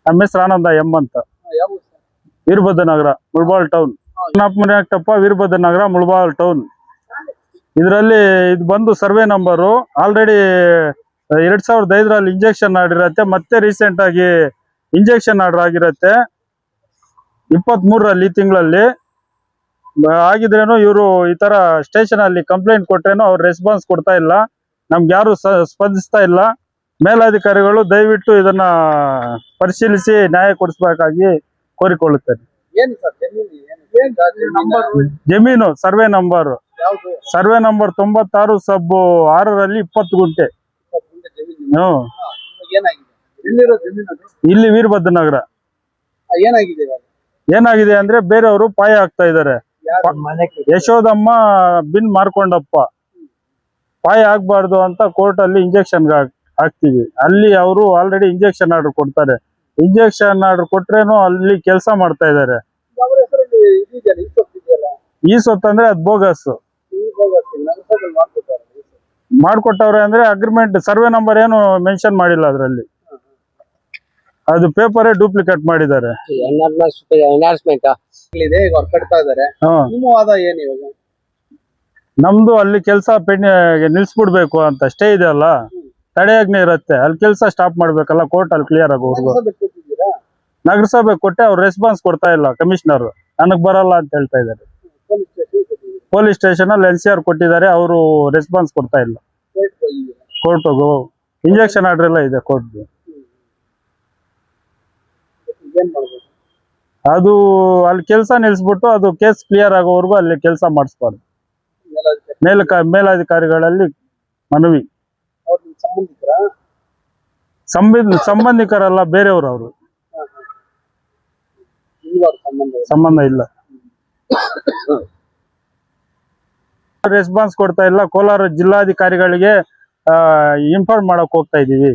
ನಮ್ಮ ಹೆಸರು ಆನಂದ ಎಂ ಅಂತ. ಯಾವ ಊರು ಸರ್? ವೀರಭದ್ರ ನಗರ, ಮುಳಬಾಲ್ ಟೌನ್. ನಮ್ಮನೆಟ್ಟಪ್ಪ ವೀರಭದ್ರ ನಗರ, ಮುಳಬಾಲ್ ಟೌನ್. ಇದರಲ್ಲಿ ಇದು ಬಂದು ಸರ್ವೆ ನಂಬರು. ಆಲ್ರೆಡಿ 2005ರಲ್ಲಿ ಇಂಜೆಕ್ಷನ್ ಮಾಡಿರತ್ತೆ, ಮತ್ತೆ ರೀಸೆಂಟ್ ಆಗಿ ಇಂಜೆಕ್ಷನ್ ಆರ್ಡರ್ ಆಗಿರತ್ತೆ 23ರಲ್ಲಿ ತಿಂಗಳಲ್ಲಿ ಆಗಿದ್ರೇನು. ಇವರು ಈ ತರ ಸ್ಟೇಷನ್ ಅಲ್ಲಿ ಕಂಪ್ಲೇಂಟ್ ಕೊಟ್ರೇನು ಅವ್ರು ರೆಸ್ಪಾನ್ಸ್ ಕೊಡ್ತಾ ಇಲ್ಲ, ನಮ್ಗೆ ಯಾರು ಸ್ಪಂದಿಸ್ತಾ ಇಲ್ಲ. ಮೇಲಾಧಿಕಾರಿಗಳು ದಯವಿಟ್ಟು ಇದನ್ನ ಪರಿಶೀಲಿಸಿ ನ್ಯಾಯ ಕೊಡಿಸಬೇಕಾಗಿ ಕೋರಿಕೊಳ್ಳುತ್ತೇನೆ. ಏನು ಸರ್ ಜಮೀನು ಸರ್ವೆ ನಂಬರ್ ಯಾವುದು? ಸರ್ವೆ ನಂಬರ್ 96 ಸಬ್ 6ರಲ್ಲಿ 20 ಗುಂಟೆ. ಹ್ಮ್. ಏನಾಗಿದೆ? ಎಲ್ಲಿರೋ ಜಮೀನು ಅದು? ಇಲ್ಲಿ ವೀರಭದ್ರ ನಗರ. ಏನಾಗಿದೆ ಇವಾಗ? ಏನಾಗಿದೆ ಅಂದ್ರೆ ಬೇರೆಯವರು ಪಾಯ ಆಗ್ತಾ ಇದಾರೆ. ಯಾರು? ಯಶೋದಮ್ಮ ಬಿನ್ ಮಾರ್ಕೊಂಡಪ್ಪ ಪಾಯ ಆಗ್ಬಾರ್ದು ಅಂತ ಕೋರ್ಟ್ ಅಲ್ಲಿ ಇಂಜೆಕ್ಷನ್ ಹಾಕ್ತಿವಿ. ಅಲ್ಲಿ ಅವರು ಆಲ್ರೆಡಿ ಇಂಜೆಕ್ಷನ್ ಆರ್ಡರ್ ಕೊಡ್ತಾರೆ. ಇಂಜೆಕ್ಷನ್ ಆರ್ಡರ್ ಕೊಟ್ರೇನು ಅಲ್ಲಿ ಕೆಲಸ ಮಾಡ್ತಾ ಇದಾರೆ. ಅವ್ರ ಹೆಸರಲ್ಲಿ ಇದೆಯಲ್ಲ, ಈ ಸೊತ್ತು ಇದೆಯಲ್ಲ, ಈ ಸೊತ್ತು ಅಂದ್ರೆ ಅದು ಬೋಗಸ್ ಈ ಬೋಗಸ್ ನಗರಸಭೆಯಲ್ಲಿ ಮಾಡ್ಕೊತಾರೆ. ಮಾಡ್ಕೊಟ್ಟವ್ರೆ ಅಂದ್ರೆ ಅಗ್ರಿಮೆಂಟ್ ಸರ್ವೆ ನಂಬರ್ ಏನು ಮೆನ್ಷನ್ ಮಾಡಿಲ್ಲ ಅದರಲ್ಲಿ. ಅದು ಪೇಪರೇ ಡೂಪ್ಲಿಕೇಟ್ ಮಾಡಿದ್ದಾರೆ. ಇದೆ, ಈಗ ಅವ್ರು ಕಟ್ತಾ ಇದಾರೆ. ನಿಮ್ಮ ವಾದ ಏನು ಇವಾಗ? ನಮ್ದು ಅಲ್ಲಿ ಕೆಲಸ ನಿಲ್ಸ್ಬಿಡ್ಬೇಕು ಅಂತ ಸ್ಟೇ ಇದೆ ಅಲ್ಲ, ತಡೆಯಾಜ್ಞೆ ಇರುತ್ತೆ. ಅಲ್ಲಿ ಕೆಲಸ ಸ್ಟಾಪ್ ಮಾಡ್ಬೇಕಲ್ಲ, ಕೋರ್ಟ್ ಅಲ್ಲಿ ಕ್ಲಿಯರ್ ಆಗೋವರೆಗೂ. ನಗರಸಭೆ ಕೊಟ್ಟಿದ್ದೀರಾ? ನಗರಸಭೆ ಕೊಟ್ಟೆ, ಅವ್ರು ರೆಸ್ಪಾನ್ಸ್ ಕೊಡ್ತಾ ಇಲ್ಲ. ಕಮಿಷನರ್ ನನಗ್ ಬರಲ್ಲ ಅಂತ ಹೇಳ್ತಾ ಇದ್ದಾರೆ. ಪೊಲೀಸ್ ಸ್ಟೇಷನ್ ಕೊಟ್ಟಿದ್ದೀರಾ? ಪೊಲೀಸ್ ಸ್ಟೇಷನ್ ಅಲ್ಲಿ NCR ಕೊಟ್ಟಿದ್ದಾರೆ, ಅವರು ರೆಸ್ಪಾನ್ಸ್ ಕೊಡ್ತಾ ಇಲ್ಲ. ಕೋರ್ಟ್ ಹೋಗಿದ್ದೀರಾ? ಕೋರ್ಟ್ ಹೋಗು ಇಂಜೆಕ್ಷನ್ ಆರ್ಡರ್ ಎಲ್ಲ ಇದೆ ಕೋರ್ಟ್ಗೆ. ಏನ್ ಮಾಡ್ಬೇಕು? ಅದು ಅಲ್ಲಿ ಕೆಲಸ ನಿಲ್ಸ್ಬಿಟ್ಟು ಅದು ಕೇಸ್ ಕ್ಲಿಯರ್ ಆಗೋವರೆಗೂ ಅಲ್ಲಿ ಕೆಲಸ ಮಾಡಿಸ್ಬಾರ್ದು. ಮೇಲಾಧಿಕಾರಿಗಳಲ್ಲಿ ಮನವಿ. ಅವ್ರು ನಿಮ್ ಸಂಬಂಧಿಕರಾ? ಸಂಬಂಧಿಕರಲ್ಲ, ಬೇರೆಯವರು. ಅವರು ಸಂಬಂಧ ಇಲ್ಲ. ರೆಸ್ಪಾನ್ಸ್ ಕೊಡ್ತಾ ಇಲ್ಲ. ಕೋಲಾರ ಜಿಲ್ಲಾಧಿಕಾರಿಗಳಿಗೆ ಇನ್ಫಾರ್ಮ್ ಮಾಡಕ್ ಹೋಗ್ತಾ ಇದೀವಿ.